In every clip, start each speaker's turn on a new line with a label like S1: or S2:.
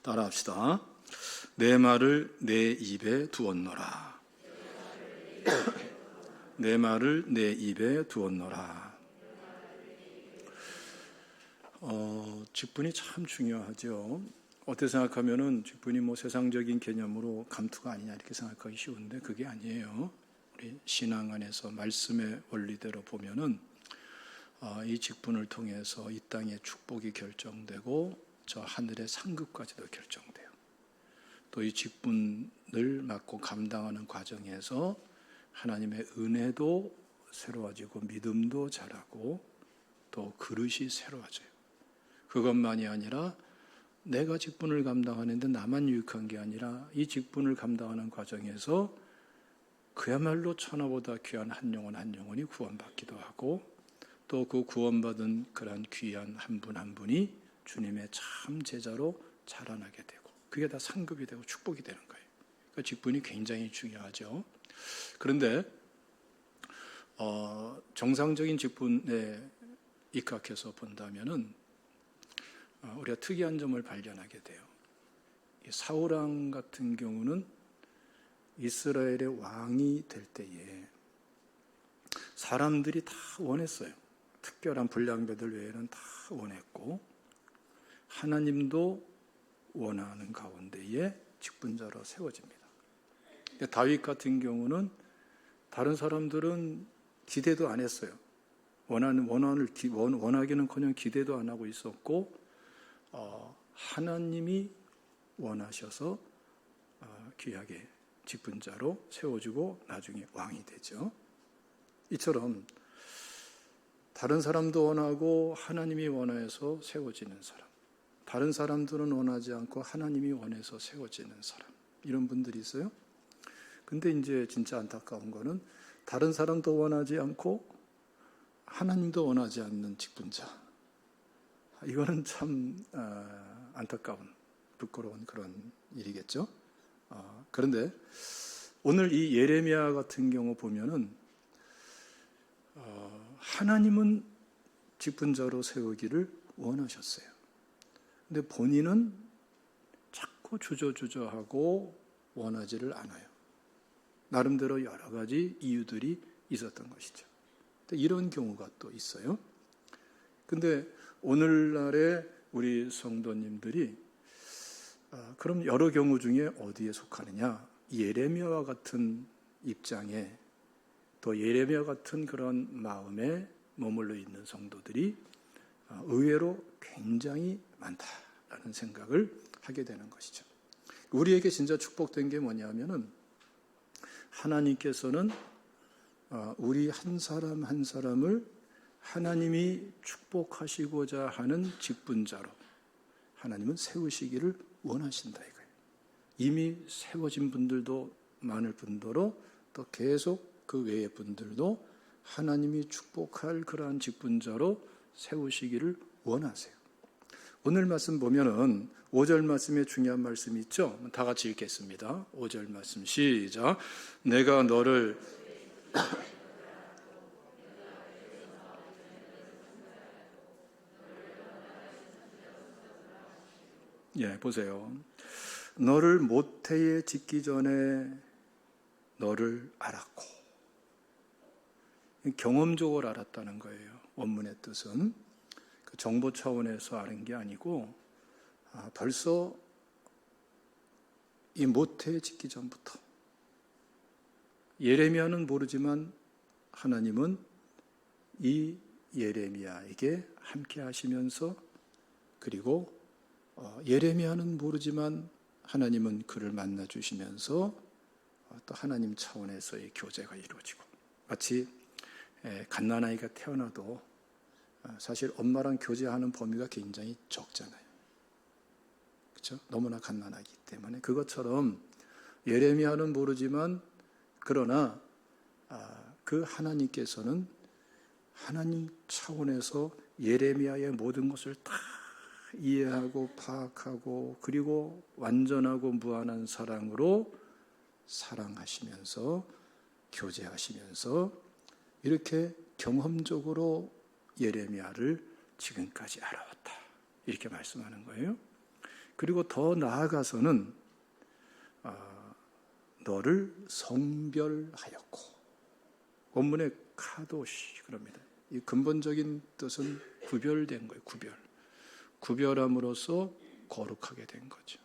S1: 따라합시다. 내 말을 내 입에 두었노라. 내 말을 내 입에 두었노라. 직분이 참 중요하죠. 어떻게 생각하면은 직분이 세상적인 개념으로 감투가 아니냐 이렇게 생각하기 쉬운데 그게 아니에요. 우리 신앙 안에서 말씀의 원리대로 보면은 이 직분을 통해서 이 땅의 축복이 결정되고 저 하늘의 상급까지도 결정돼요. 또 이 직분을 맡고 감당하는 과정에서 하나님의 은혜도 새로워지고 믿음도 자라고 또 그릇이 새로워져요. 그것만이 아니라 내가 직분을 감당하는데 나만 유익한 게 아니라 이 직분을 감당하는 과정에서 그야말로 천하보다 귀한 한 영혼이 구원받기도 하고 또 그 구원받은 그런 귀한 한 분 한 분이 주님의 참 제자로 자라나게 되고 그게 다 상급이 되고 축복이 되는 거예요. 그러니까 직분이 굉장히 중요하죠. 그런데 정상적인 직분에 입각해서 본다면은 우리가 특이한 점을 발견하게 돼요. 사울왕 같은 경우는 이스라엘의 왕이 될 때에 사람들이 다 원했어요. 특별한 불량배들 외에는 다 원했고 하나님도 원하는 가운데에 직분자로 세워집니다. 다윗 같은 경우는 다른 사람들은 기대도 안 했어요. 원하기는커녕 기대도 안 하고 있었고 하나님이 원하셔서 귀하게 직분자로 세워주고 나중에 왕이 되죠. 이처럼 다른 사람도 원하고 하나님이 원해서 세워지는 사람, 다른 사람들은 원하지 않고 하나님이 원해서 세워지는 사람, 이런 분들이 있어요. 근데 이제 진짜 안타까운 거는 다른 사람도 원하지 않고 하나님도 원하지 않는 직분자. 이거는 참 안타까운, 부끄러운 그런 일이겠죠. 그런데 오늘 이 예레미야 같은 경우 보면은 하나님은 직분자로 세우기를 원하셨어요. 근데 본인은 자꾸 주저하고 원하지를 않아요. 나름대로 여러 가지 이유들이 있었던 것이죠. 이런 경우가 또 있어요. 근데 오늘날의 우리 성도님들이 그럼 여러 경우 중에 어디에 속하느냐? 예레미야와 같은 입장에 또 예레미야 같은 그런 마음에 머물러 있는 성도들이 의외로 굉장히 많다라는 생각을 하게 되는 것이죠. 우리에게 진짜 축복된 게 뭐냐면은 하나님께서는 우리 한 사람 한 사람을 하나님이 축복하시고자 하는 직분자로 하나님은 세우시기를 원하신다 이거예요. 이미 세워진 분들도 많을 뿐더러 또 계속 그 외의 분들도 하나님이 축복할 그러한 직분자로 세우시기를 원하세요. 오늘 말씀 보면은 5절 말씀에 중요한 말씀이 있죠. 다 같이 읽겠습니다. 5절 말씀 시작. 내가 너를 보세요. 너를 모태에 짓기 전에 너를 알았고, 경험적으로 알았다는 거예요. 원문의 뜻은 그 정보 차원에서 아는 게 아니고 벌써 이 모태에 짓기 전부터 예레미야는 모르지만 하나님은 이 예레미야에게 함께 하시면서 그리고 예레미야는 모르지만 하나님은 그를 만나 주시면서 또 하나님 차원에서의 교제가 이루어지고 마치 갓난아이가 태어나도 사실 엄마랑 교제하는 범위가 굉장히 적잖아요. 그렇죠? 너무나 갓난아이기 때문에 그것처럼 예레미야는 모르지만 그러나 그 하나님께서는 하나님 차원에서 예레미야의 모든 것을 다 이해하고 파악하고 그리고 완전하고 무한한 사랑으로 사랑하시면서 교제하시면서 이렇게 경험적으로 예레미야를 지금까지 알아왔다. 이렇게 말씀하는 거예요. 그리고 더 나아가서는 너를 성별하였고, 원문에 카도시 그럽니다. 이 근본적인 뜻은 구별된 거예요. 구별함으로써 거룩하게 된 거죠.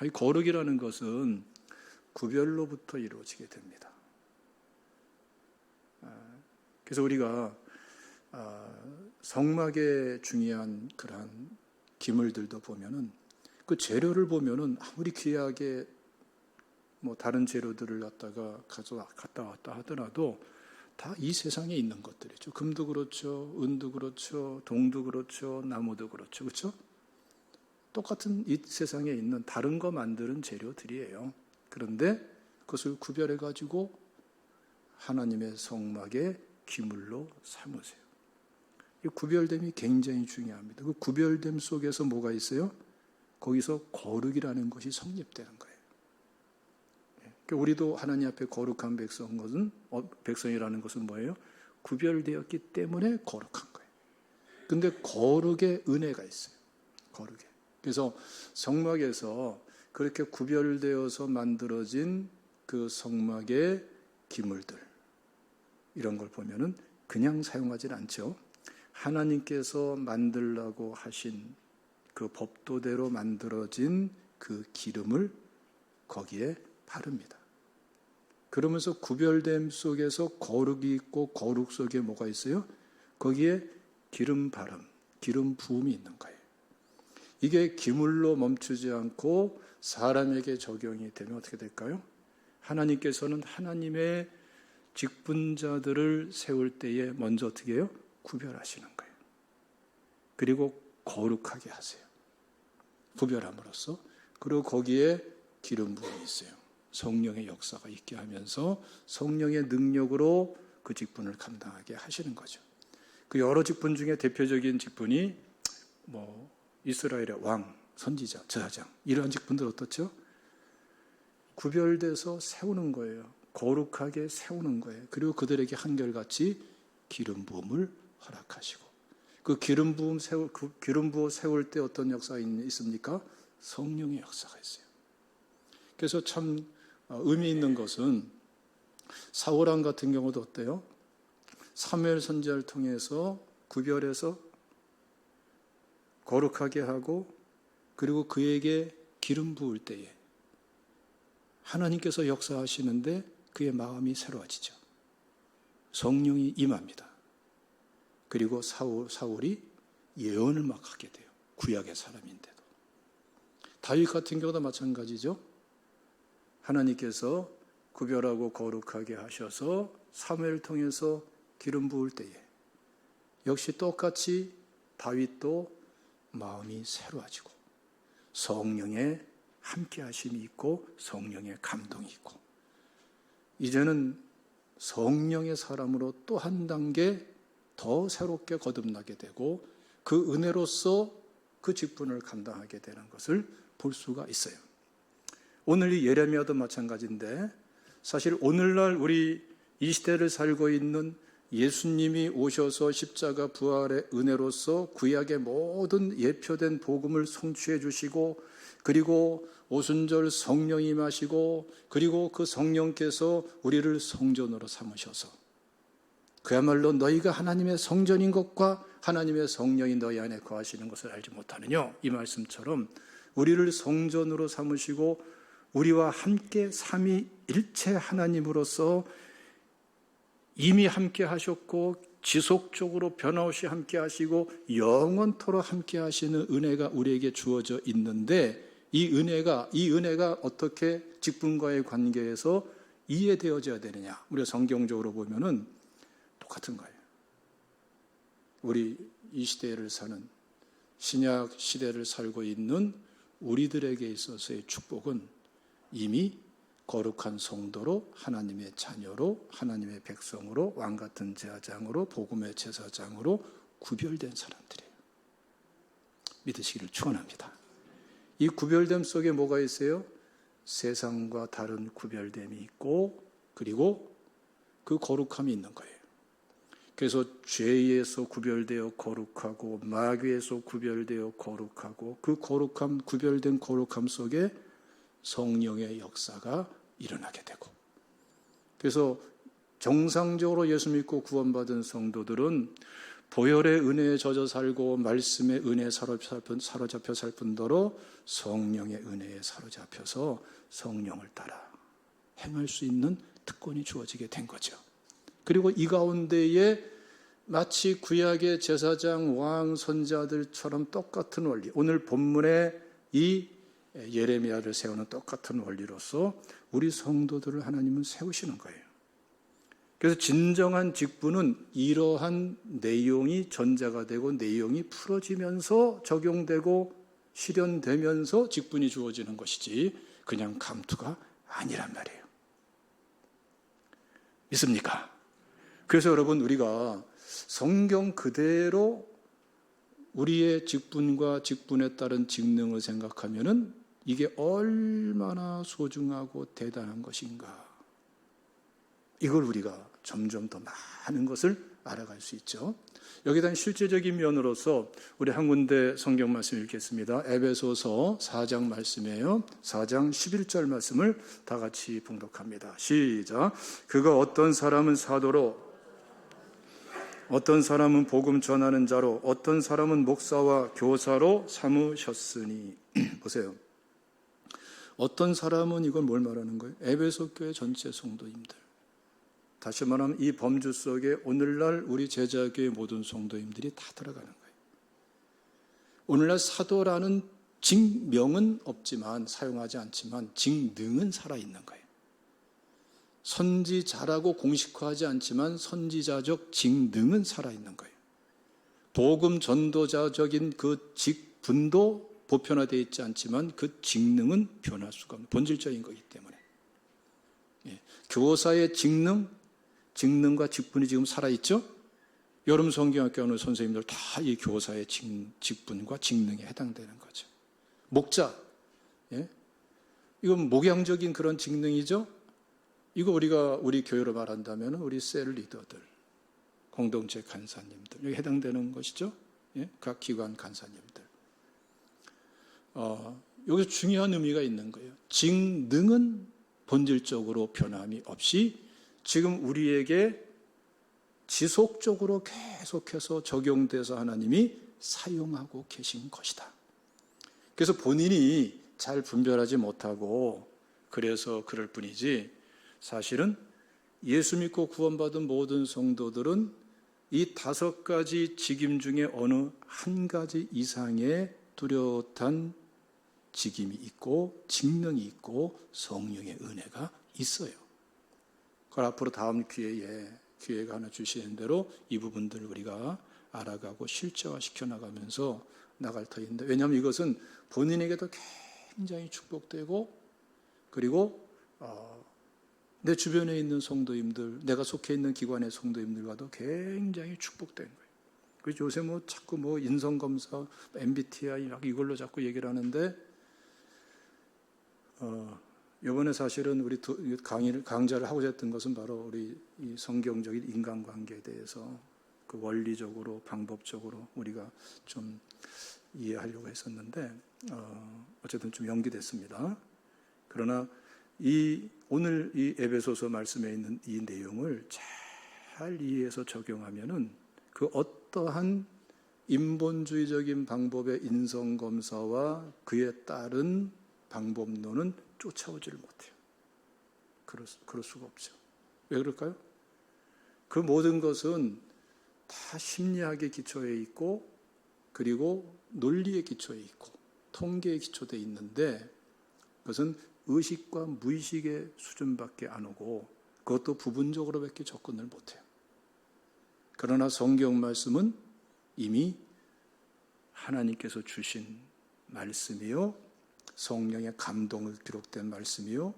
S1: 이 거룩이라는 것은 구별로부터 이루어지게 됩니다. 그래서 우리가 성막에 중요한 그러한 기물들도 보면은 그 재료를 보면은 아무리 귀하게 다른 재료들을 갖다가 갔다 왔다 하더라도 다 이 세상에 있는 것들이죠. 금도 그렇죠, 은도 그렇죠, 동도 그렇죠, 나무도 그렇죠, 그렇죠? 똑같은 이 세상에 있는 다른 거 만드는 재료들이에요. 그런데 그것을 구별해 가지고 하나님의 성막의 기물로 삼으세요. 이 구별됨이 굉장히 중요합니다. 그 구별됨 속에서 뭐가 있어요? 거기서 거룩이라는 것이 성립되는 거예요. 우리도 하나님 앞에 거룩한 백성이라는 것은 뭐예요? 구별되었기 때문에 거룩한 거예요. 근데 거룩의 은혜가 있어요. 거룩에. 그래서 성막에서 그렇게 구별되어서 만들어진 그 성막의 기물들, 이런 걸 보면은 그냥 사용하진 않죠. 하나님께서 만들라고 하신 그 법도대로 만들어진 그 기름을 거기에 바릅니다. 그러면서 구별됨 속에서 거룩이 있고, 거룩 속에 뭐가 있어요? 거기에 기름 바름, 기름 부음이 있는 거예요. 이게 기물로 멈추지 않고 사람에게 적용이 되면 어떻게 될까요? 하나님께서는 하나님의 직분자들을 세울 때에 먼저 어떻게 해요? 구별하시는 거예요. 그리고 거룩하게 하세요. 구별함으로써. 그리고 거기에 기름 부음이 있어요. 성령의 역사가 있게 하면서 성령의 능력으로 그 직분을 감당하게 하시는 거죠. 그 여러 직분 중에 대표적인 직분이 이스라엘의 왕, 선지자, 제사장, 이러한 직분들 어떻죠? 구별돼서 세우는 거예요. 거룩하게 세우는 거예요. 그리고 그들에게 한결같이 기름 부음을 허락하시고, 그 기름 부어 세울 때 어떤 역사가 있습니까? 성령의 역사가 있어요. 그래서 참 의미 있는 것은 사울왕 같은 경우도 어때요? 사무엘 선지자를 통해서 구별해서 거룩하게 하고, 그리고 그에게 기름 부을 때에 하나님께서 역사하시는데 그의 마음이 새로워지죠. 성령이 임합니다. 그리고 사울이 예언을 막 하게 돼요. 구약의 사람인데도. 다윗 같은 경우도 마찬가지죠. 하나님께서 구별하고 거룩하게 하셔서 사무엘을 통해서 기름 부을 때에 역시 똑같이 다윗도 마음이 새로워지고 성령의 함께 하심이 있고 성령의 감동이 있고, 이제는 성령의 사람으로 또 한 단계 더 새롭게 거듭나게 되고, 그 은혜로서 그 직분을 감당하게 되는 것을 볼 수가 있어요. 오늘 이 예레미야도 마찬가지인데, 사실 오늘날 우리 이 시대를 살고 있는 예수님이 오셔서 십자가 부활의 은혜로서 구약의 모든 예표된 복음을 성취해 주시고, 그리고 오순절 성령이 임하시고, 그리고 그 성령께서 우리를 성전으로 삼으셔서 그야말로 너희가 하나님의 성전인 것과 하나님의 성령이 너희 안에 거하시는 것을 알지 못하느냐, 이 말씀처럼 우리를 성전으로 삼으시고 우리와 함께 삼위일체 하나님으로서 이미 함께 하셨고 지속적으로 변함없이 함께 하시고 영원토록 함께 하시는 은혜가 우리에게 주어져 있는데, 이 은혜가 어떻게 직분과의 관계에서 이해되어져야 되느냐? 우리가 성경적으로 보면은 똑같은 거예요. 우리 이 시대를 사는, 신약 시대를 살고 있는 우리들에게 있어서의 축복은 이미 거룩한 성도로, 하나님의 자녀로, 하나님의 백성으로, 왕같은 제사장으로, 복음의 제사장으로 구별된 사람들이에요. 믿으시기를 축원합니다. 이 구별됨 속에 뭐가 있어요? 세상과 다른 구별됨이 있고, 그리고 그 거룩함이 있는 거예요. 그래서 죄에서 구별되어 거룩하고 마귀에서 구별되어 거룩하고 그 거룩함, 구별된 거룩함 속에 성령의 역사가 일어나게 되고, 그래서 정상적으로 예수 믿고 구원받은 성도들은 보혈의 은혜에 젖어 살고 말씀의 은혜에 사로잡혀 살 뿐더러 성령의 은혜에 사로잡혀서 성령을 따라 행할 수 있는 특권이 주어지게 된 거죠. 그리고 이 가운데에 마치 구약의 제사장, 왕, 선지자들처럼 똑같은 원리, 오늘 본문에 이 예레미야를 세우는 똑같은 원리로서 우리 성도들을 하나님은 세우시는 거예요. 그래서 진정한 직분은 이러한 내용이 전제가 되고 내용이 풀어지면서 적용되고 실현되면서 직분이 주어지는 것이지 그냥 감투가 아니란 말이에요. 믿습니까? 그래서 여러분, 우리가 성경 그대로 우리의 직분과 직분에 따른 직능을 생각하면은 이게 얼마나 소중하고 대단한 것인가. 이걸 우리가 점점 더 많은 것을 알아갈 수 있죠. 여기다 실제적인 면으로서 우리 한 군데 성경 말씀 읽겠습니다. 에베소서 4장 말씀이에요. 4장 11절 말씀을 다 같이 봉독합니다. 시작. 그가 어떤 사람은 사도로, 어떤 사람은 복음 전하는 자로, 어떤 사람은 목사와 교사로 삼으셨으니. 보세요. 어떤 사람은, 이건 뭘 말하는 거예요? 에베소 교회 전체 성도님들. 다시 말하면 이 범주 속에 오늘날 우리 제자교회 모든 성도님들이 다 들어가는 거예요. 오늘날 사도라는 직명은 없지만, 사용하지 않지만 직능은 살아있는 거예요. 선지자라고 공식화하지 않지만 선지자적 직능은 살아있는 거예요. 복음 전도자적인 그 직분도 보편화되어 있지 않지만 그 직능은 변할 수가 없는 본질적인 거기 때문에. 교사의 직능과 직분이 지금 살아있죠? 여름 성경학교 오는 선생님들 다 이 교사의 직분과 직능에 해당되는 거죠. 목자, 이건 목양적인 그런 직능이죠? 이거 우리 교회로 말한다면 우리 셀 리더들, 공동체 간사님들, 여기 해당되는 것이죠? 각 기관 간사님들. 여기서 중요한 의미가 있는 거예요. 직능은 본질적으로 변함이 없이 지금 우리에게 지속적으로 계속해서 적용돼서 하나님이 사용하고 계신 것이다. 그래서 본인이 잘 분별하지 못하고 그래서 그럴 뿐이지, 사실은 예수 믿고 구원받은 모든 성도들은 이 5가지 직임 중에 어느 한 가지 이상의 뚜렷한 직임이 있고 직능이 있고 성령의 은혜가 있어요. 그걸 앞으로 다음 기회가 하나 주시는 대로 이 부분들을 우리가 알아가고 실제화시켜 나가면서 나갈 터인데, 왜냐하면 이것은 본인에게도 굉장히 축복되고, 그리고 내 주변에 있는 성도님들, 내가 속해 있는 기관의 성도님들과도 굉장히 축복된 거예요. 그래서 요새 자꾸 인성검사, MBTI 이걸로 자꾸 얘기를 하는데, 이번에 사실은 우리 강좌를 하고자 했던 것은 바로 우리 이 성경적인 인간관계에 대해서 그 원리적으로, 방법적으로 우리가 좀 이해하려고 했었는데, 어쨌든 좀 연기됐습니다. 그러나 오늘 이 에베소서 말씀에 있는 이 내용을 잘 이해해서 적용하면은 그 어떠한 인본주의적인 방법의 인성검사와 그에 따른 방법론은 쫓아오지를 못해요. 그럴 수가 없죠. 왜 그럴까요? 그 모든 것은 다 심리학에 기초해 있고, 그리고 논리에 기초해 있고, 통계에 기초되어 있는데, 그것은 의식과 무의식의 수준밖에 안 오고, 그것도 부분적으로밖에 접근을 못해요. 그러나 성경 말씀은 이미 하나님께서 주신 말씀이요, 성령의 감동을 기록된 말씀이요,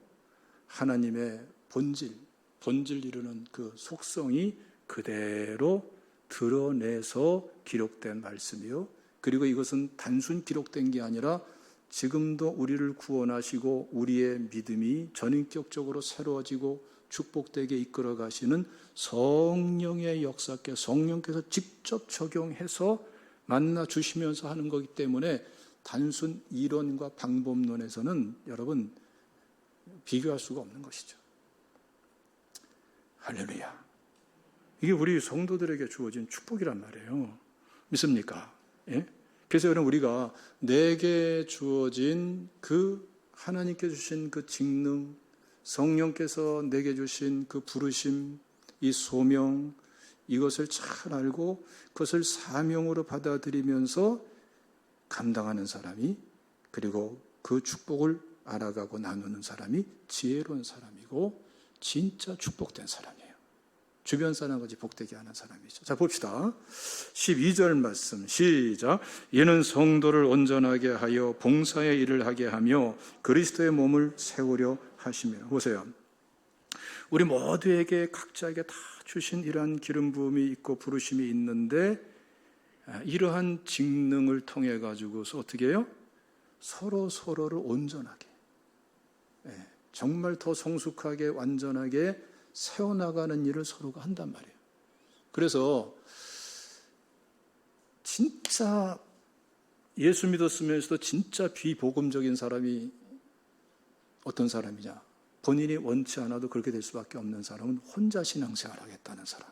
S1: 하나님의 본질 이루는 그 속성이 그대로 드러내서 기록된 말씀이요, 그리고 이것은 단순 기록된 게 아니라 지금도 우리를 구원하시고 우리의 믿음이 전인격적으로 새로워지고 축복되게 이끌어 가시는 성령의 역사께 성령께서 직접 적용해서 만나 주시면서 하는 거기 때문에 단순 이론과 방법론에서는 여러분 비교할 수가 없는 것이죠. 할렐루야. 이게 우리 성도들에게 주어진 축복이란 말이에요. 믿습니까? 예? 그래서 여러분 우리가 내게 주어진 그 하나님께 주신 그 직능, 성령께서 내게 주신 그 부르심, 이 소명, 이것을 잘 알고 그것을 사명으로 받아들이면서 감당하는 사람이, 그리고 그 축복을 알아가고 나누는 사람이 지혜로운 사람이고 진짜 축복된 사람이에요. 주변 사람까지 복되게 하는 사람이죠. 자, 봅시다. 12절 말씀 시작. 이는 성도를 온전하게 하여 봉사의 일을 하게 하며 그리스도의 몸을 세우려 하시며. 보세요. 우리 모두에게 각자에게 다 주신 이러한 기름 부음이 있고 부르심이 있는데 이러한 직능을 통해 가지고서 어떻게 해요? 서로를 온전하게, 정말 더 성숙하게 완전하게 세워나가는 일을 서로가 한단 말이에요. 그래서 진짜 예수 믿었으면서도 진짜 비복음적인 사람이 어떤 사람이냐? 본인이 원치 않아도 그렇게 될 수밖에 없는 사람은 혼자 신앙생활을 하겠다는 사람.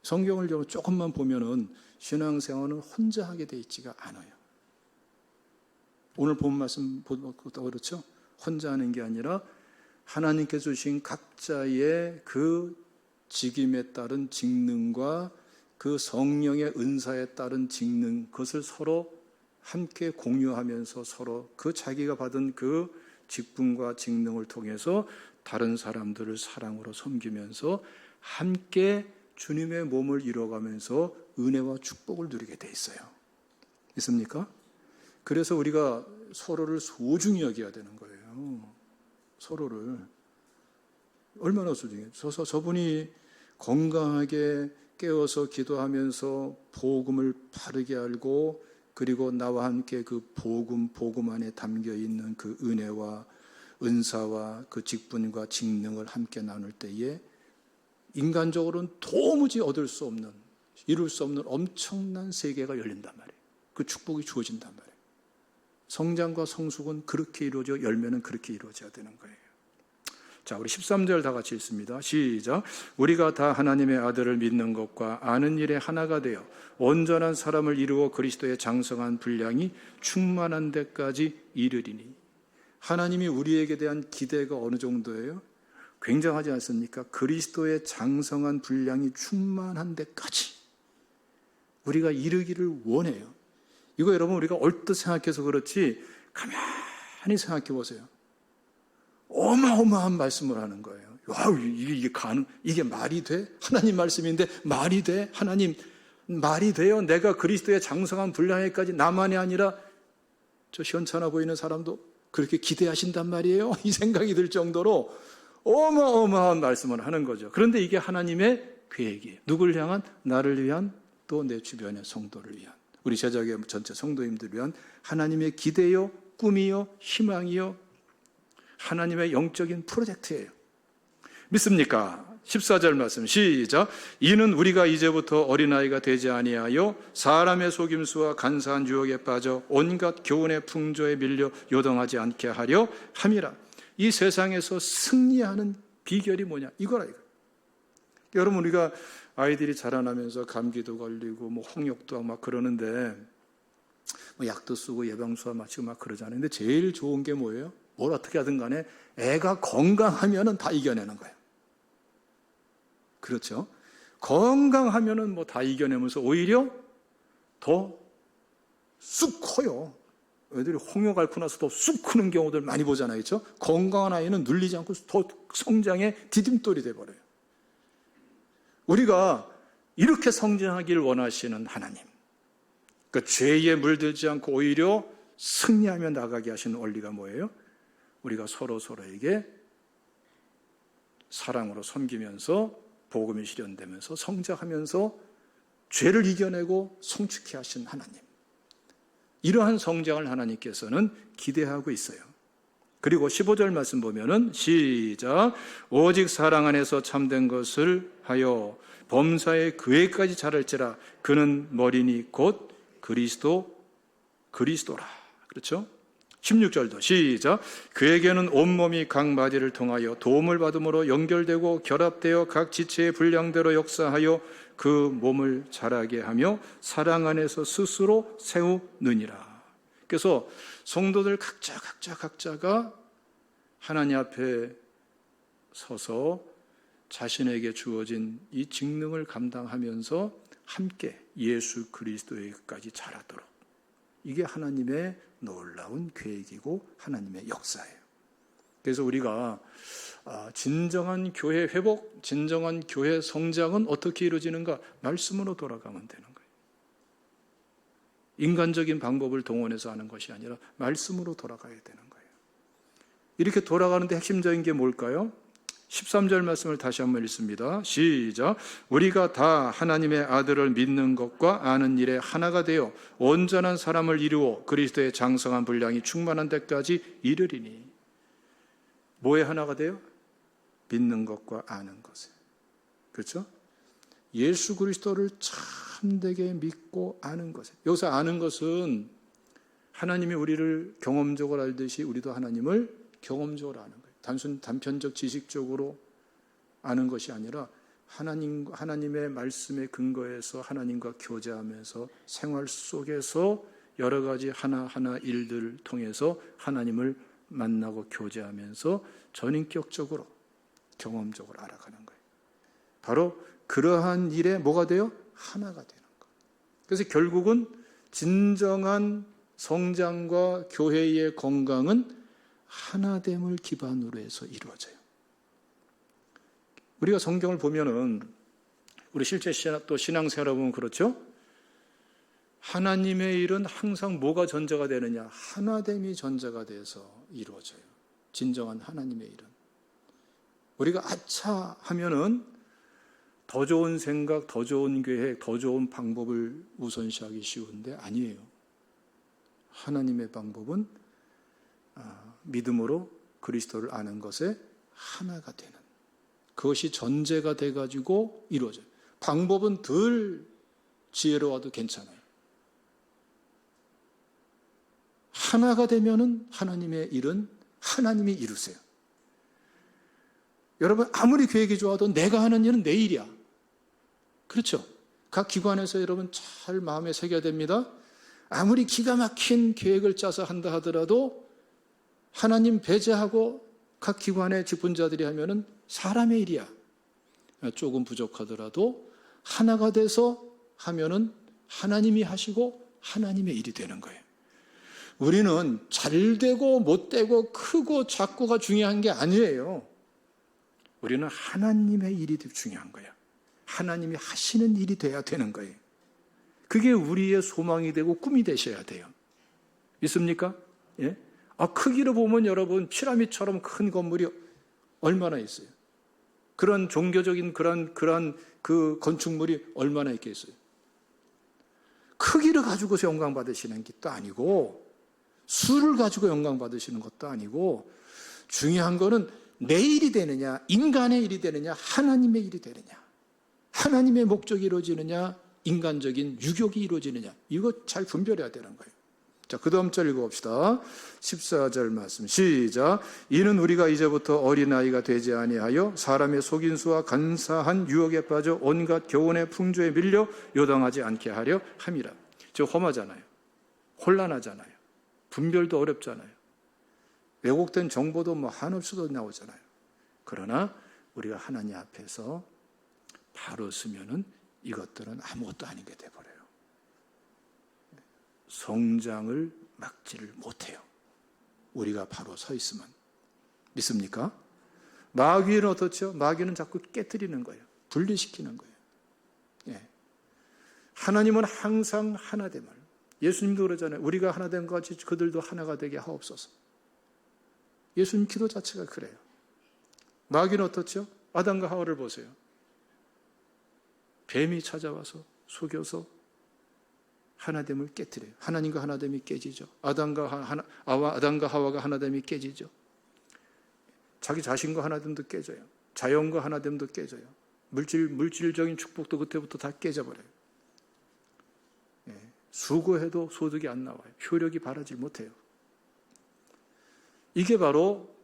S1: 성경을 조금만 보면은 신앙생활은 혼자 하게 돼 있지가 않아요. 오늘 본 말씀 보도 그렇죠? 혼자 하는 게 아니라 하나님께서 주신 각자의 그 직임에 따른 직능과 그 성령의 은사에 따른 직능, 그것을 서로 함께 공유하면서 서로 그 자기가 받은 그 직분과 직능을 통해서 다른 사람들을 사랑으로 섬기면서 함께 주님의 몸을 이뤄가면서 은혜와 축복을 누리게 돼 있어요. 있습니까? 그래서 우리가 서로를 소중히 여겨야 되는 거예요. 서로를. 얼마나 소중해요. 저분이 건강하게 깨어서 기도하면서 복음을 바르게 알고 그리고 나와 함께 그 복음 안에 담겨 있는 그 은혜와 은사와 그 직분과 직능을 함께 나눌 때에 인간적으로는 도무지 얻을 수 없는, 이룰 수 없는 엄청난 세계가 열린단 말이에요. 그 축복이 주어진단 말이에요. 성장과 성숙은 그렇게 이루어져, 열매는 그렇게 이루어져야 되는 거예요. 자, 우리 13절 다 같이 읽습니다. 시작. 우리가 다 하나님의 아들을 믿는 것과 아는 일에 하나가 되어 온전한 사람을 이루어 그리스도의 장성한 분량이 충만한 데까지 이르리니. 하나님이 우리에게 대한 기대가 어느 정도예요? 굉장하지 않습니까? 그리스도의 장성한 분량이 충만한 데까지 우리가 이르기를 원해요. 이거 여러분 우리가 얼뜻 생각해서 그렇지 가만히 생각해 보세요. 어마어마한 말씀을 하는 거예요. 와, 이게 말이 돼? 하나님 말씀인데 말이 돼? 하나님 말이 돼요? 내가 그리스도의 장성한 분량에까지 나만이 아니라 저 시원찮아 보이는 사람도 그렇게 기대하신단 말이에요? 이 생각이 들 정도로 어마어마한 말씀을 하는 거죠. 그런데 이게 하나님의 계획이에요. 누굴 향한? 나를 위한, 또 내 주변의 성도를 위한, 우리 제자계 전체 성도님들을 위한 하나님의 기대요, 꿈이요, 희망이요, 하나님의 영적인 프로젝트예요. 믿습니까? 14절 말씀 시작. 이는 우리가 이제부터 어린아이가 되지 아니하여 사람의 속임수와 간사한 유혹에 빠져 온갖 교훈의 풍조에 밀려 요동하지 않게 하려 함이라. 이 세상에서 승리하는 비결이 뭐냐? 이거라 이거. 여러분 우리가 아이들이 자라나면서 감기도 걸리고 뭐 홍역도 하고 막 그러는데 뭐 약도 쓰고 예방주사 맞히고 막 그러잖아요. 근데 제일 좋은 게 뭐예요? 뭘 어떻게 하든 간에 애가 건강하면은 다 이겨내는 거예요. 그렇죠? 건강하면은 뭐 다 이겨내면서 오히려 더 쑥 커요. 애들이 홍역 앓고 나서 더 쑥 크는 경우들 많이 보잖아요. 그렇죠? 건강한 아이는 눌리지 않고 더 성장의 디딤돌이 돼버려요. 우리가 이렇게 성장하기를 원하시는 하나님, 그 죄에 물들지 않고 오히려 승리하며 나가게 하시는 원리가 뭐예요? 우리가 서로에게 사랑으로 섬기면서 복음이 실현되면서 성장하면서 죄를 이겨내고 성축케 하신 하나님, 이러한 성장을 하나님께서는 기대하고 있어요. 그리고 15절 말씀 보면은 시작. 오직 사랑 안에서 참된 것을 하여 범사의 그에까지 자랄지라. 그는 머리니 곧 그리스도라. 그렇죠? 16절도 시작. 그에게는 온몸이 각 마디를 통하여 도움을 받음으로 연결되고 결합되어 각 지체의 분량대로 역사하여 그 몸을 자라게 하며 사랑 안에서 스스로 세우느니라. 그래서 성도들 각자가 하나님 앞에 서서 자신에게 주어진 이 직능을 감당하면서 함께 예수 그리스도에게까지 자라도록, 이게 하나님의 놀라운 계획이고 하나님의 역사예요. 그래서 우리가 진정한 교회 회복, 진정한 교회 성장은 어떻게 이루어지는가? 말씀으로 돌아가면 되는 거예요. 인간적인 방법을 동원해서 하는 것이 아니라 말씀으로 돌아가야 되는 거예요. 이렇게 돌아가는데 핵심적인 게 뭘까요? 13절 말씀을 다시 한번 읽습니다. 시작. 우리가 다 하나님의 아들을 믿는 것과 아는 일에 하나가 되어 온전한 사람을 이루어 그리스도의 장성한 분량이 충만한 데까지 이르리니. 뭐에 하나가 돼요? 믿는 것과 아는 것에. 그렇죠? 예수 그리스도를 참되게 믿고 아는 것에. 여기서 아는 것은 하나님이 우리를 경험적으로 알듯이 우리도 하나님을 경험적으로 아는 거예요. 단순 단편적 지식적으로 아는 것이 아니라 하나님의 말씀에 근거해서 하나님과 교제하면서 생활 속에서 여러 가지 하나하나 일들을 통해서 하나님을 만나고 교제하면서 전인격적으로 경험적으로 알아가는 거예요. 바로 그러한 일에 뭐가 돼요? 하나가 되는 거예요. 그래서 결국은 진정한 성장과 교회의 건강은 하나됨을 기반으로 해서 이루어져요. 우리가 성경을 보면은 우리 실제 또 신앙생활을 보면 그렇죠? 하나님의 일은 항상 뭐가 전제가 되느냐? 하나됨이 전제가 돼서 이루어져요. 진정한 하나님의 일은. 우리가 아차 하면은 더 좋은 생각, 더 좋은 계획, 더 좋은 방법을 우선시하기 쉬운데 아니에요. 하나님의 방법은 믿음으로 그리스도를 아는 것에 하나가 되는, 그것이 전제가 돼가지고 이루어져요. 방법은 덜 지혜로워도 괜찮아요. 하나가 되면은 하나님의 일은 하나님이 이루세요. 여러분 아무리 계획이 좋아도 내가 하는 일은 내 일이야. 그렇죠? 각 기관에서 여러분 잘 마음에 새겨야 됩니다. 아무리 기가 막힌 계획을 짜서 한다 하더라도 하나님 배제하고 각 기관의 직분자들이 하면은 사람의 일이야. 조금 부족하더라도 하나가 돼서 하면은 하나님이 하시고 하나님의 일이 되는 거예요. 우리는 잘 되고 못 되고 크고 작고가 중요한 게 아니에요. 우리는 하나님의 일이 중요한 거예요. 하나님이 하시는 일이 돼야 되는 거예요. 그게 우리의 소망이 되고 꿈이 되셔야 돼요. 있습니까? 예? 크기로 보면 여러분 피라미드처럼 큰 건물이 얼마나 있어요? 그런 종교적인 그런 그 건축물이 얼마나 있겠어요? 크기를 가지고서 영광 받으시는 것도 아니고 수를 가지고 영광 받으시는 것도 아니고 중요한 거는 내 일이 되느냐, 인간의 일이 되느냐, 하나님의 일이 되느냐, 하나님의 목적이 이루어지느냐, 인간적인 유격이 이루어지느냐, 이거 잘 분별해야 되는 거예요. 자, 그 다음 절 읽어봅시다. 14절 말씀 시작. 이는 우리가 이제부터 어린아이가 되지 아니하여 사람의 속인수와 간사한 유혹에 빠져 온갖 교훈의 풍조에 밀려 요당하지 않게 하려 함이라. 저 험하잖아요. 혼란하잖아요. 분별도 어렵잖아요. 왜곡된 정보도 한없이도 나오잖아요. 그러나 우리가 하나님 앞에서 바로 서면은 이것들은 아무것도 아닌 게 돼버려요. 성장을 막지를 못해요. 우리가 바로 서 있으면. 믿습니까? 마귀는 어떻죠? 마귀는 자꾸 깨트리는 거예요. 분리시키는 거예요. 예. 하나님은 항상 하나됨을. 예수님도 그러잖아요. 우리가 하나된 것 같이 그들도 하나가 되게 하옵소서. 예수님 기도 자체가 그래요. 마귀는 어떻죠? 아담과 하와를 보세요. 뱀이 찾아와서 속여서 하나됨을 깨트려요. 하나님과 하나됨이 깨지죠. 아담과 하와가 하나됨이 깨지죠. 자기 자신과 하나됨도 깨져요. 자연과 하나됨도 깨져요. 물질적인 축복도 그때부터 다 깨져버려요. 수고해도 소득이 안 나와요. 효력이 바라지 못해요. 이게 바로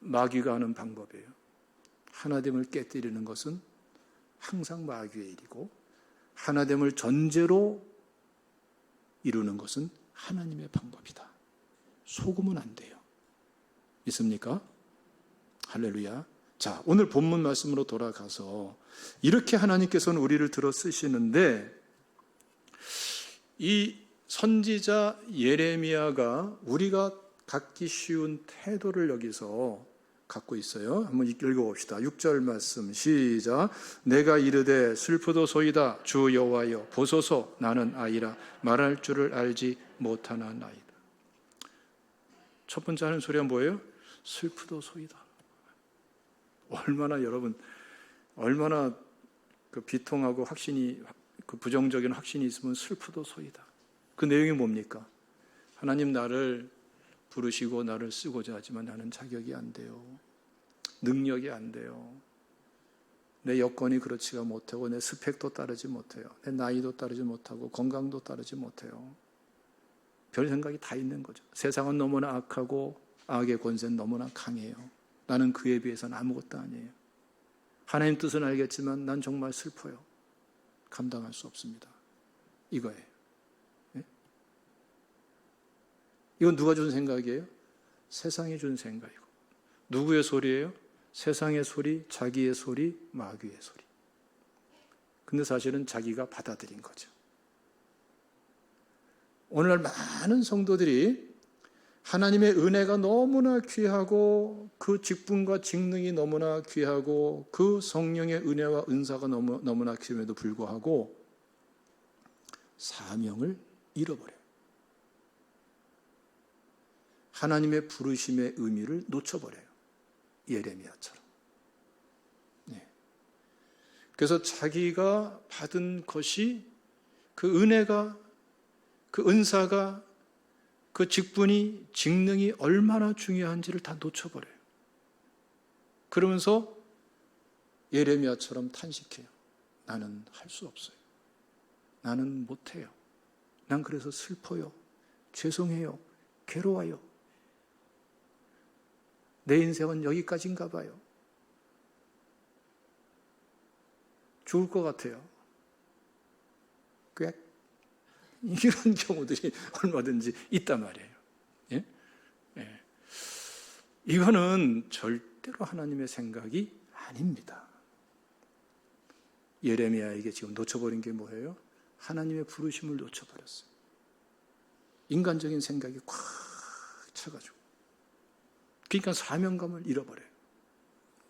S1: 마귀가 하는 방법이에요. 하나됨을 깨뜨리는 것은 항상 마귀의 일이고, 하나됨을 전제로 이루는 것은 하나님의 방법이다. 속으면 안 돼요. 믿습니까? 할렐루야. 자, 오늘 본문 말씀으로 돌아가서 이렇게 하나님께서는 우리를 들어 쓰시는데, 이 선지자 예레미야가 우리가 갖기 쉬운 태도를 여기서 갖고 있어요. 한번 읽어봅시다. 6절 말씀 시작. 내가 이르되 슬프도소이다 주 여호와여 보소서 나는 아이라 말할 줄을 알지 못하나이다. 첫 번째 하는 소리가 뭐예요? 슬프도소이다. 얼마나 그 비통하고 확신이, 그 부정적인 확신이 있으면 슬프도소이다. 그 내용이 뭡니까? 하나님 나를 부르시고 나를 쓰고자 하지만 나는 자격이 안 돼요. 능력이 안 돼요. 내 여건이 그렇지가 못하고 내 스펙도 따르지 못해요. 내 나이도 따르지 못하고 건강도 따르지 못해요. 별 생각이 다 있는 거죠. 세상은 너무나 악하고 악의 권세는 너무나 강해요. 나는 그에 비해서는 아무것도 아니에요. 하나님 뜻은 알겠지만 난 정말 슬퍼요. 감당할 수 없습니다. 이거예요. 네? 이건 누가 준 생각이에요? 세상이 준 생각이고. 누구의 소리예요? 세상의 소리, 자기의 소리, 마귀의 소리. 근데 사실은 자기가 받아들인 거죠. 오늘날 많은 성도들이 하나님의 은혜가 너무나 귀하고 그 직분과 직능이 너무나 귀하고 그 성령의 은혜와 은사가 너무나 귀함에도 불구하고 사명을 잃어버려요. 하나님의 부르심의 의미를 놓쳐버려요. 예레미야처럼. 네. 그래서 자기가 받은 것이, 그 은혜가, 그 은사가, 그 직분이, 직능이 얼마나 중요한지를 다 놓쳐버려요. 그러면서 예레미야처럼 탄식해요. 나는 할 수 없어요. 나는 못해요. 난 그래서 슬퍼요. 죄송해요. 괴로워요. 내 인생은 여기까지인가 봐요. 죽을 것 같아요. 꽤 이런 경우들이 얼마든지 있단 말이에요. 예? 예. 이거는 절대로 하나님의 생각이 아닙니다. 예레미야에게 지금 놓쳐버린 게 뭐예요? 하나님의 부르심을 놓쳐버렸어요. 인간적인 생각이 꽉 차가지고. 그러니까 사명감을 잃어버려요.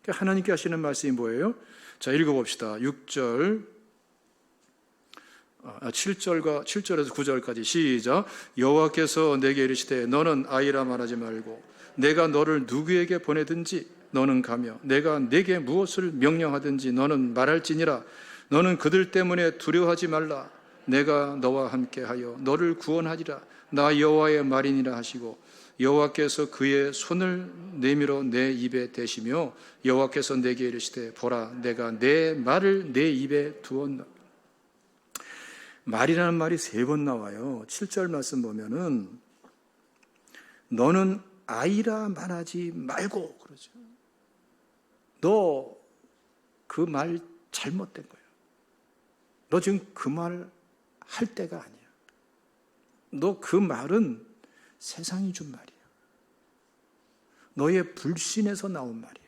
S1: 하나님께 하시는 말씀이 뭐예요? 자, 읽어봅시다. 7절에서 9절까지 시작. 여호와께서 내게 이르시되 너는 아이라 말하지 말고 내가 너를 누구에게 보내든지 너는 가며 내가 내게 무엇을 명령하든지 너는 말할지니라. 너는 그들 때문에 두려워하지 말라. 내가 너와 함께하여 너를 구원하리라. 나 여호와의 말이니라 하시고 여호와께서 그의 손을 내밀어 내 입에 대시며 여호와께서 내게 이르시되 보라 내가 내 말을 내 입에 두었노라. 말이라는 말이 3번 나와요. 7절 말씀 보면은 너는 아이라 말하지 말고 그러죠. 너 그 말 잘못된 거예요. 너 지금 그 말 할 때가 아니야. 너 그 말은 세상이 준 말이야. 너의 불신에서 나온 말이야.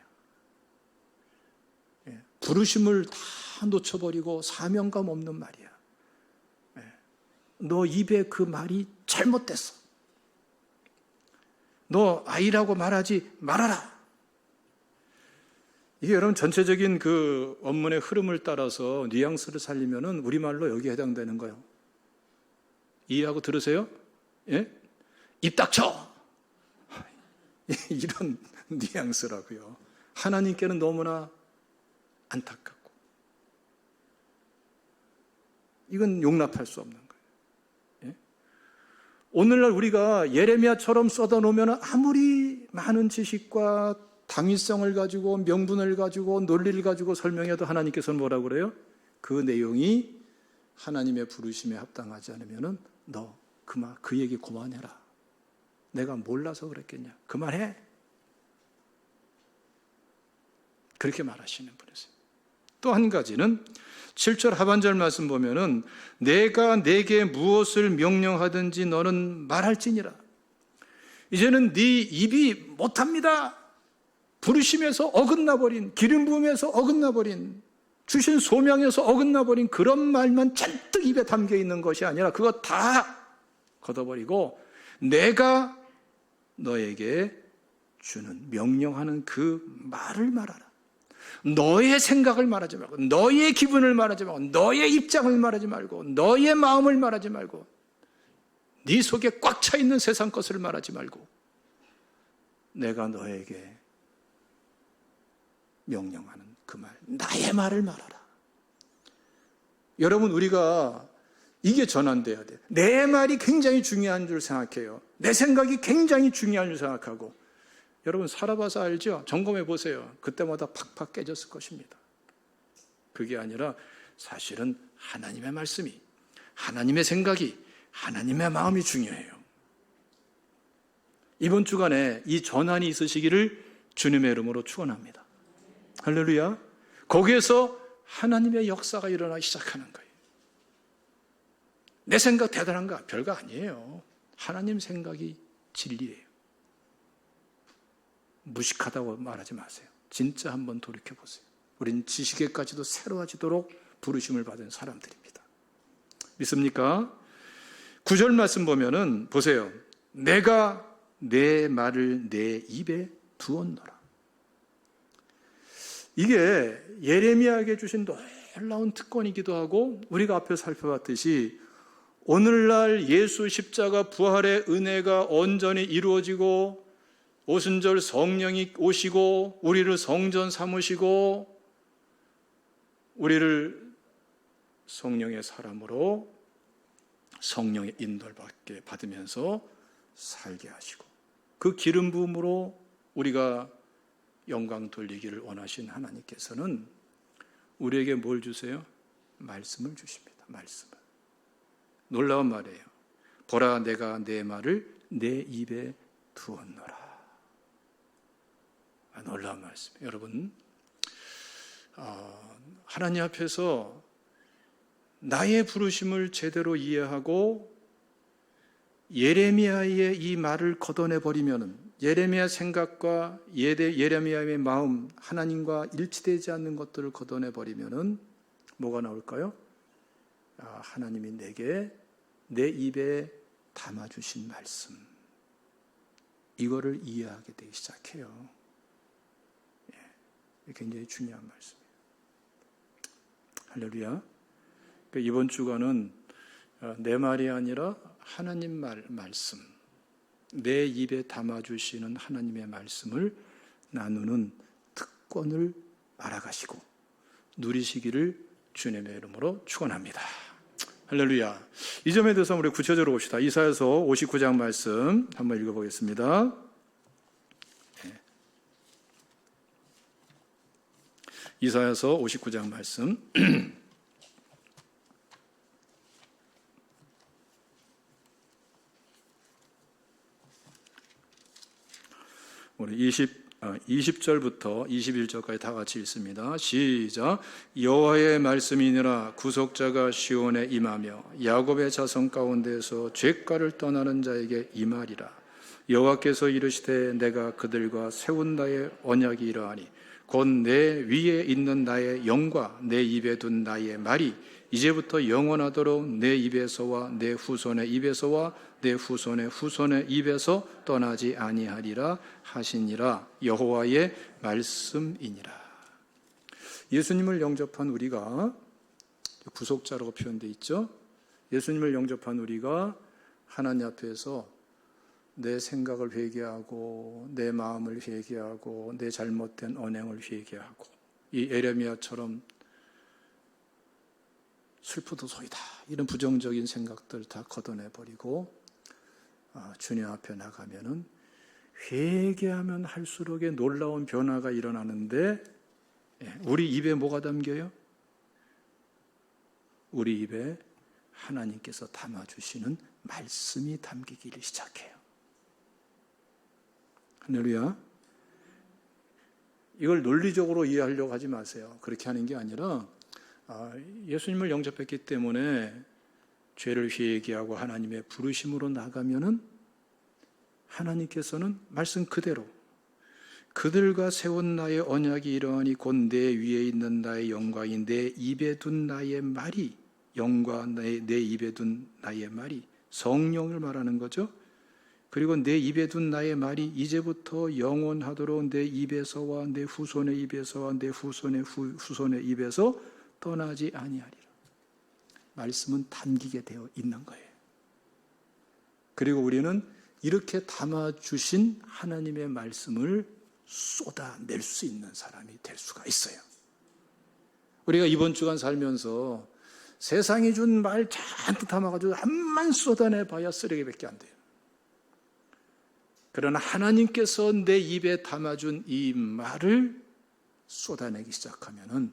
S1: 부르심을 다 놓쳐버리고 사명감 없는 말이야. 너 입에 그 말이 잘못됐어. 너 아이라고 말하지 말아라. 이게 여러분 전체적인 그 원문의 흐름을 따라서 뉘앙스를 살리면은 우리말로 여기에 해당되는 거예요. 이해하고 들으세요? 예? 입 닥쳐! 이런 뉘앙스라고요. 하나님께는 너무나 안타깝고 이건 용납할 수 없는 거예요. 예? 오늘날 우리가 예레미야처럼 쏟아놓으면 아무리 많은 지식과 당위성을 가지고 명분을 가지고 논리를 가지고 설명해도 하나님께서는 뭐라고 그래요? 그 내용이 하나님의 부르심에 합당하지 않으면은 너 그 얘기 그만해라. 내가 몰라서 그랬겠냐. 그만해. 그렇게 말하시는 분이세요. 또 한 가지는 7절 하반절 말씀 보면은 내가 내게 무엇을 명령하든지 너는 말할지니라. 이제는 네 입이 못합니다. 부르심에서 어긋나버린, 기름 부음에서 어긋나버린, 주신 소명에서 어긋나버린 그런 말만 잔뜩 입에 담겨 있는 것이 아니라 그거 다 걷어버리고 내가 너에게 주는, 명령하는 그 말을 말하라. 너의 생각을 말하지 말고, 너의 기분을 말하지 말고, 너의 입장을 말하지 말고, 너의 마음을 말하지 말고, 네 속에 꽉 차 있는 세상 것을 말하지 말고, 내가 너에게 명령하는 그 말, 나의 말을 말하라. 여러분, 우리가 이게 전환돼야 돼요. 내 말이 굉장히 중요한 줄 생각해요. 내 생각이 굉장히 중요한 줄 생각하고, 여러분 살아봐서 알죠? 점검해 보세요. 그때마다 팍팍 깨졌을 것입니다. 그게 아니라 사실은 하나님의 말씀이, 하나님의 생각이, 하나님의 마음이 중요해요. 이번 주간에 이 전환이 있으시기를 주님의 이름으로 축원합니다. 할렐루야. 거기에서 하나님의 역사가 일어나기 시작하는 거예요. 내 생각 대단한가? 별거 아니에요. 하나님 생각이 진리예요. 무식하다고 말하지 마세요. 진짜 한번 돌이켜보세요. 우린 지식에까지도 새로워지도록 부르심을 받은 사람들입니다. 믿습니까? 9절 말씀 보면은 보세요. 내가 내 말을 내 입에 두었노라. 이게 예레미야에게 주신 놀라운 특권이기도 하고 우리가 앞에 살펴봤듯이 오늘날 예수 십자가 부활의 은혜가 온전히 이루어지고 오순절 성령이 오시고 우리를 성전 삼으시고 우리를 성령의 사람으로 성령의 인도를 받으면서 살게 하시고 그 기름 부음으로 우리가 영광 돌리기를 원하신 하나님께서는 우리에게 뭘 주세요? 말씀을 주십니다. 말씀을. 놀라운 말이에요. 보라 내가 내 말을 내 입에 두었노라. 놀라운 말씀이에요. 여러분, 하나님 앞에서 나의 부르심을 제대로 이해하고 예레미야의 이 말을 걷어내버리면 예레미야 생각과 예레미야의 마음, 하나님과 일치되지 않는 것들을 걷어내버리면 뭐가 나올까요? 하나님이 내게 내 입에 담아주신 말씀, 이거를 이해하게 되기 시작해요. 굉장히 중요한 말씀이에요. 할렐루야. 이번 주간은 내 말이 아니라 하나님 말씀, 내 입에 담아주시는 하나님의 말씀을 나누는 특권을 알아가시고 누리시기를 주님의 이름으로 축원합니다. 할렐루야. 이 점에 대해서 우리 구체적으로 봅시다. 이사야서 59장 말씀 한번 읽어보겠습니다. 이사야서 59장 말씀 우리 20절부터 21절까지 다 같이 읽습니다. 시작. 여호와의 말씀이니라. 구속자가 시온에 임하며 야곱의 자손 가운데서 죄가를 떠나는 자에게 임하리라. 여호와께서 이르시되 내가 그들과 세운 나의 언약이 이러하니 곧 내 위에 있는 나의 영과 내 입에 둔 나의 말이 이제부터 영원하도록 내 입에서와 내 후손의 입에서와 내 후손의 후손의 입에서 떠나지 아니하리라 하시니라. 여호와의 말씀이니라. 예수님을 영접한 우리가, 구속자라고 표현되어 있죠. 예수님을 영접한 우리가 하나님 앞에서 내 생각을 회개하고 내 마음을 회개하고 내 잘못된 언행을 회개하고 이 예레미야처럼 슬프도소이다 이런 부정적인 생각들 다 걷어내버리고 주님 앞에 나가면은 회개하면 할수록에 놀라운 변화가 일어나는데 우리 입에 뭐가 담겨요? 우리 입에 하나님께서 담아주시는 말씀이 담기기를 시작해요. 할렐루야. 이걸 논리적으로 이해하려고 하지 마세요. 그렇게 하는 게 아니라 예수님을 영접했기 때문에 죄를 회개하고 하나님의 부르심으로 나가면은 하나님께서는 말씀 그대로 그들과 세운 나의 언약이 이러하니 곧 내 위에 있는 나의 영광이 내 입에 둔 나의 말이 영광 내 입에 둔 나의 말이 성령을 말하는 거죠. 그리고 내 입에 둔 나의 말이 이제부터 영원하도록 내 입에서와 내 후손의 입에서와 내 후손의 후손의 입에서 떠나지 아니하리라. 말씀은 담기게 되어 있는 거예요. 그리고 우리는 이렇게 담아주신 하나님의 말씀을 쏟아낼 수 있는 사람이 될 수가 있어요. 우리가 이번 주간 살면서 세상이 준 말 잔뜩 담아가지고 한만 쏟아내봐야 쓰레기밖에 안 돼요. 그러나 하나님께서 내 입에 담아준 이 말을 쏟아내기 시작하면은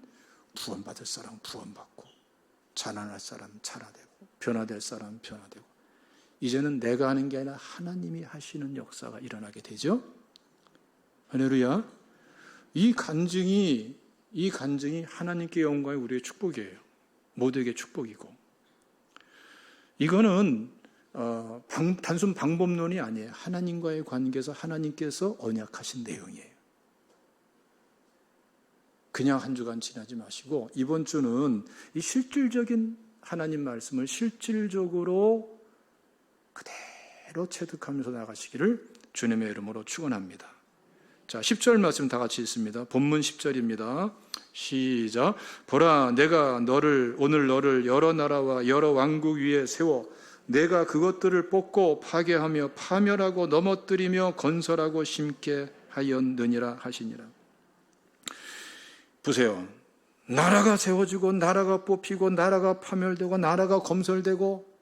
S1: 구원받을 사람 구원받고 자난할 사람 자나되고 변화될 사람 변화되고 이제는 내가 하는 게 아니라 하나님이 하시는 역사가 일어나게 되죠. 할렐루야. 이 간증이 하나님께 영광이 우리의 축복이에요. 모두에게 축복이고 이거는 단순 방법론이 아니에요. 하나님과의 관계에서 하나님께서 언약하신 내용이에요. 그냥 한 주간 지나지 마시고 이번 주는 이 실질적인 하나님 말씀을 실질적으로 그대로 체득하면서 나가시기를 주님의 이름으로 축원합니다. 자, 10절 말씀 다 같이 읽습니다. 본문 10절입니다. 시작. 보라, 내가 오늘 너를 여러 나라와 여러 왕국 위에 세워 내가 그것들을 뽑고 파괴하며 파멸하고 넘어뜨리며 건설하고 심게 하였느니라 하시니라. 보세요. 나라가 세워지고 나라가 뽑히고 나라가 파멸되고 나라가 건설되고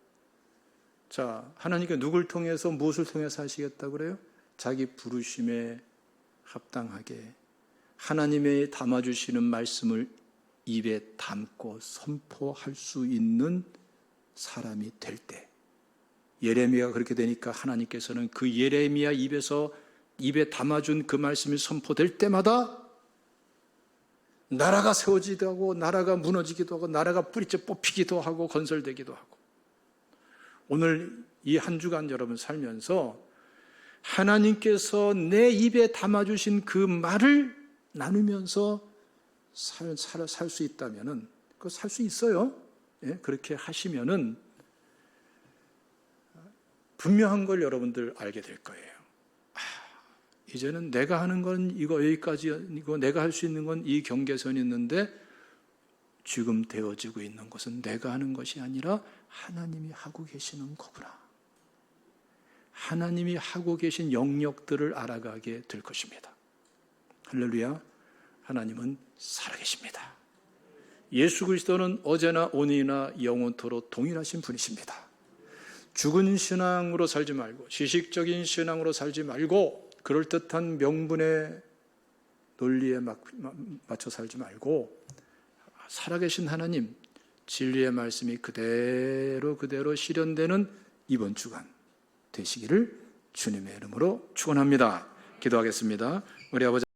S1: 자, 하나님께 누굴 통해서 무엇을 통해서 하시겠다고 그래요? 자기 부르심에 합당하게 하나님의 담아주시는 말씀을 입에 담고 선포할 수 있는 사람이 될 때 예레미야가 그렇게 되니까 하나님께서는 그 예레미야 입에 담아준 그 말씀이 선포될 때마다 나라가 세워지기도 하고 나라가 무너지기도 하고 나라가 뿌리째 뽑히기도 하고 건설되기도 하고 오늘 이 한 주간 여러분 살면서 하나님께서 내 입에 담아주신 그 말을 나누면서 살 수 있다면은 그거 살 수 있어요. 예? 그렇게 하시면은 분명한 걸 여러분들 알게 될 거예요. 이제는 내가 하는 건 이거 여기까지이고 내가 할 수 있는 건 이 경계선이 있는데 지금 되어지고 있는 것은 내가 하는 것이 아니라 하나님이 하고 계시는 거구나. 하나님이 하고 계신 영역들을 알아가게 될 것입니다. 할렐루야. 하나님은 살아계십니다. 예수 그리스도는 어제나 오늘이나 영원토록 동일하신 분이십니다. 죽은 신앙으로 살지 말고 지식적인 신앙으로 살지 말고 그럴듯한 명분의 논리에 맞춰 살지 말고 살아계신 하나님 진리의 말씀이 그대로 실현되는 이번 주간 되시기를 주님의 이름으로 축원합니다. 기도하겠습니다. 우리 아버지